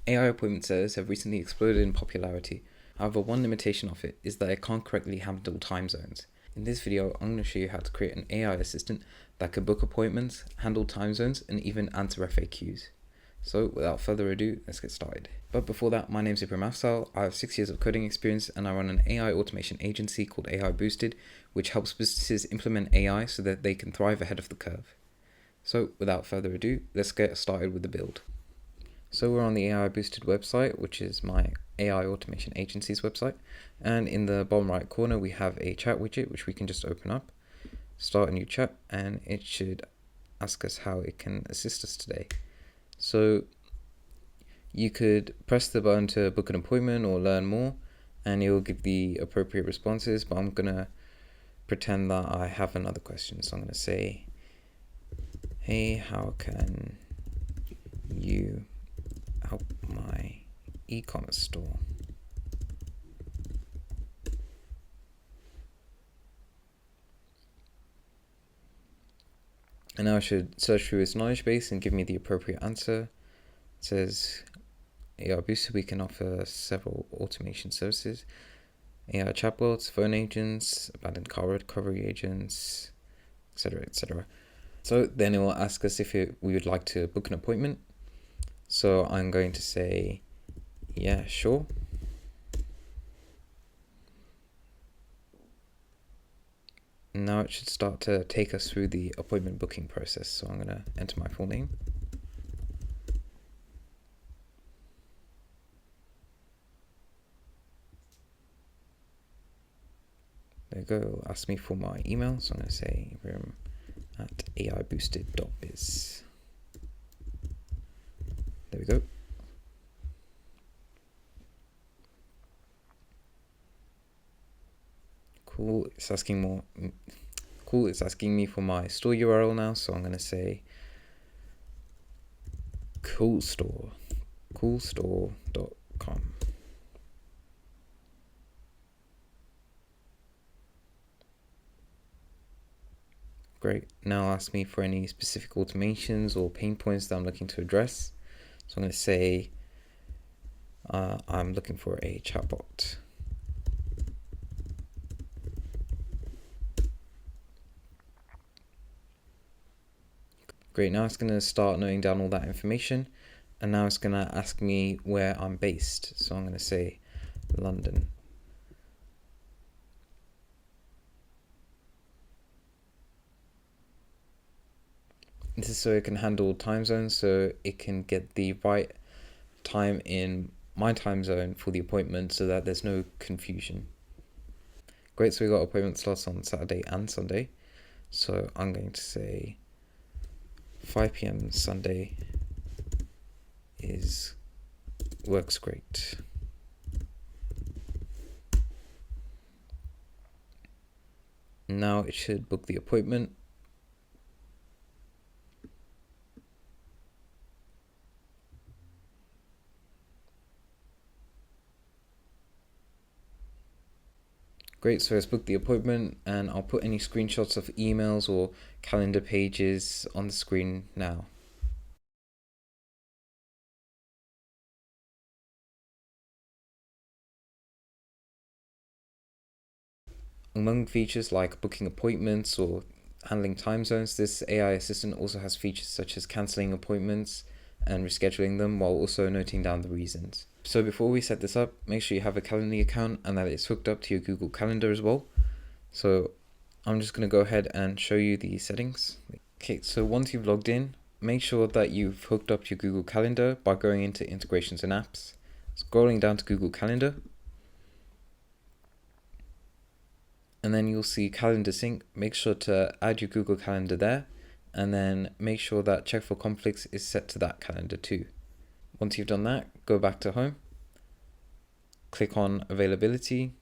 AI appointment setters have recently exploded in popularity. However, one limitation of it is that it can't correctly handle time zones. In this video, I'm going to show you how to create an AI assistant that can book appointments, handle time zones, and even answer FAQs. So without further ado, let's get started. But before that, my name is Ibrahim Afzal. I have 6 years of coding experience and I run an AI automation agency called AI Boosted, which helps businesses implement AI so that they can thrive ahead of the curve. So without further ado, let's get started with the build. So we're on the AI Boosted website, which is my AI automation agency's website. And in the bottom right corner, we have a chat widget, which we can just open up, start a new chat, and it should ask us how it can assist us today. So you could press the button to book an appointment or learn more, and it will give the appropriate responses, but I'm going to pretend that I have another question. So I'm going to say, hey, how can you help my e-commerce store? And now I should search through its knowledge base and give me the appropriate answer. It says, AI Boosted, we can offer several automation services. AI chatbots, phone agents, abandoned car recovery agents, etc., etc. So then it will ask us if we would like to book an appointment. So I'm going to say, yeah, sure. Now it should start to take us through the appointment booking process. So I'm going to enter my full name. There you go. It'll ask me for my email. So I'm going to say at aiboosted.biz. There we go. Cool. It's asking more. Cool. It's asking me for my store URL now. So I'm going to say coolstore.com. Great. Now ask me for any specific automations or pain points that I'm looking to address. So I'm going to say I'm looking for a chatbot. Great. Now it's going to start noting down all that information, and now it's going to ask me where I'm based. So I'm going to say London. This is so it can handle time zones, so it can get the right time in my time zone for the appointment so that there's no confusion. Great, so we got appointment slots on Saturday and Sunday. So I'm going to say 5 p.m. Sunday works great. Now it should book the appointment. Great, so let's book the appointment, and I'll put any screenshots of emails or calendar pages on the screen now. Among features like booking appointments or handling time zones, this AI assistant also has features such as cancelling appointments and rescheduling them, while also noting down the reasons. So before we set this up, make sure you have a Calendly account and that it's hooked up to your Google Calendar as well. So I'm just going to go ahead and show you the settings. Okay, so once you've logged in, make sure that you've hooked up your Google Calendar by going into integrations and apps, scrolling down to Google Calendar, and then you'll see Calendar Sync. Make sure to add your Google Calendar there, and then make sure that check for conflicts is set to that calendar too. Once you've done that, go back to home, click on availability,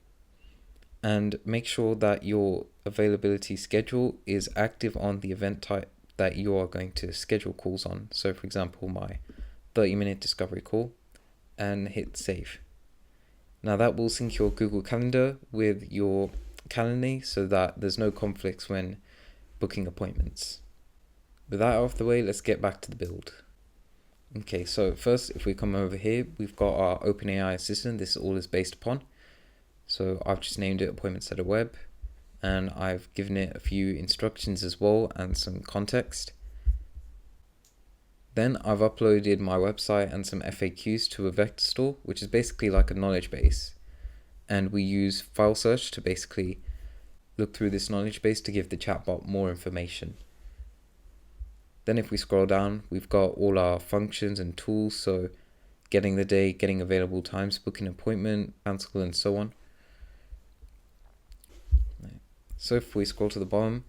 and make sure that your availability schedule is active on the event type that you are going to schedule calls on. So for example, my 30-minute discovery call, and hit save. Now that will sync your Google Calendar with your Calendly so that there's no conflicts when booking appointments. With that out of the way, let's get back to the build. Okay, so first, if we come over here, we've got our OpenAI assistant. This all is based upon. So I've just named it Appointment Setter Web, and I've given it a few instructions as well and some context. Then I've uploaded my website and some FAQs to a vector store, which is basically like a knowledge base. And we use file search to basically look through this knowledge base to give the chatbot more information. Then if we scroll down, we've got all our functions and tools, so getting the date, getting available times, booking an appointment, cancel, and so on. So if we scroll to the bottom,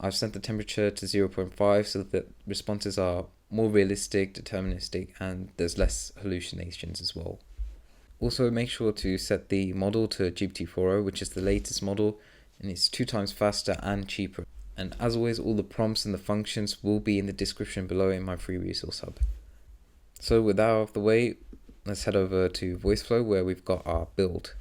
I've set the temperature to 0.5 so that responses are more realistic, deterministic, and there's less hallucinations as well. Also, make sure to set the model to GPT-4o, which is the latest model, and it's 2 times faster and cheaper. And as always, all the prompts and the functions will be in the description below in my free resource hub. So with that out of the way, let's head over to VoiceFlow where we've got our build.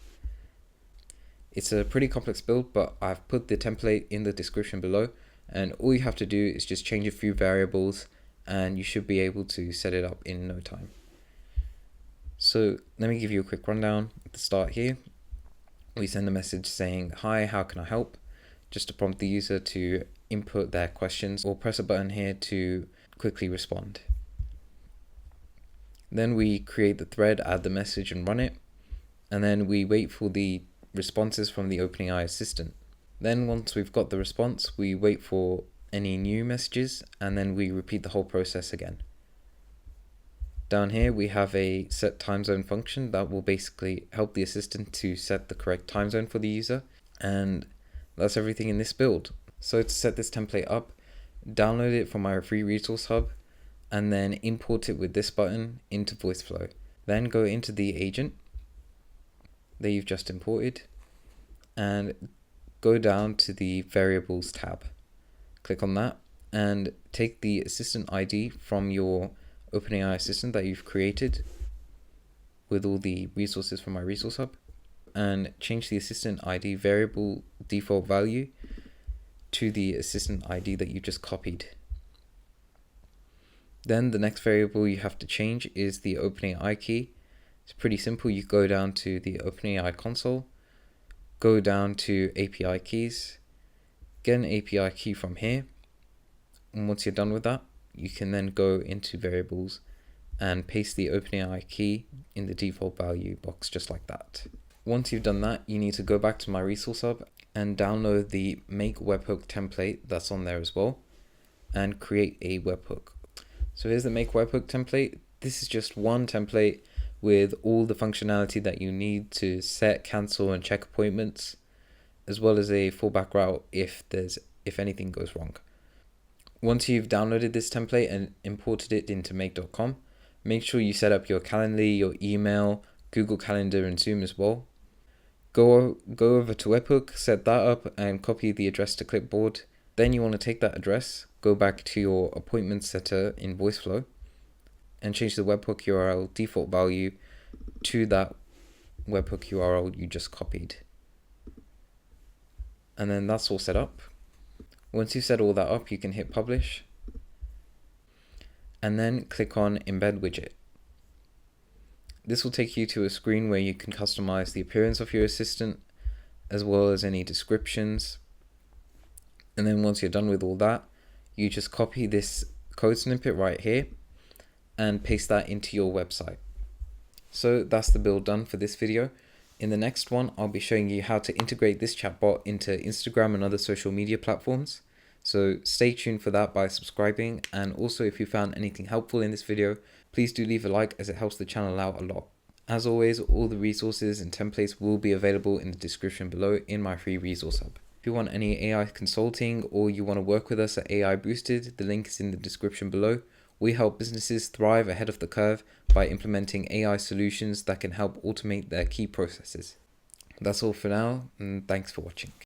It's a pretty complex build, but I've put the template in the description below, and all you have to do is just change a few variables and you should be able to set it up in no time. So let me give you a quick rundown. At the start here, we send a message saying, "Hi, how can I help?" just to prompt the user to input their questions, or press a button here to quickly respond. Then we create the thread, add the message and run it, and then we wait for the responses from the OpenAI assistant. Then once we've got the response, we wait for any new messages, and then we repeat the whole process again. Down here we have a set time zone function that will basically help the assistant to set the correct time zone for the user, and that's everything in this build. So to set this template up, download it from my free resource hub and then import it with this button into VoiceFlow. Then go into the agent that you've just imported and go down to the variables tab. Click on that and take the assistant ID from your OpenAI assistant that you've created with all the resources from my resource hub, and change the assistant ID variable default value to the assistant ID that you just copied. Then the next variable you have to change is the OpenAI key. It's pretty simple. You go down to the OpenAI console, go down to API keys, get an API key from here, and once you're done with that, you can then go into variables and paste the OpenAI key in the default value box just like that. Once you've done that, you need to go back to my resource hub and download the make webhook template that's on there as well and create a webhook. So here's the make webhook template. This is just one template with all the functionality that you need to set, cancel, and check appointments, as well as a fallback route if anything goes wrong. Once you've downloaded this template and imported it into make.com, make sure you set up your Calendly, your email, Google Calendar, and Zoom as well. Go over to webhook, set that up, and copy the address to clipboard. Then you want to take that address, go back to your appointment setter in VoiceFlow, and change the webhook URL default value to that webhook URL you just copied. And then that's all set up. Once you set all that up, you can hit publish and then click on embed widget. This will take you to a screen where you can customize the appearance of your assistant as well as any descriptions. And then once you're done with all that, you just copy this code snippet right here and paste that into your website. So that's the build done for this video. In the next one, I'll be showing you how to integrate this chatbot into Instagram and other social media platforms. So stay tuned for that by subscribing, and also if you found anything helpful in this video, please do leave a like as it helps the channel out a lot. As always, all the resources and templates will be available in the description below in my free resource hub. If you want any AI consulting or you want to work with us at AI Boosted, the link is in the description below. We help businesses thrive ahead of the curve by implementing AI solutions that can help automate their key processes. That's all for now, and thanks for watching.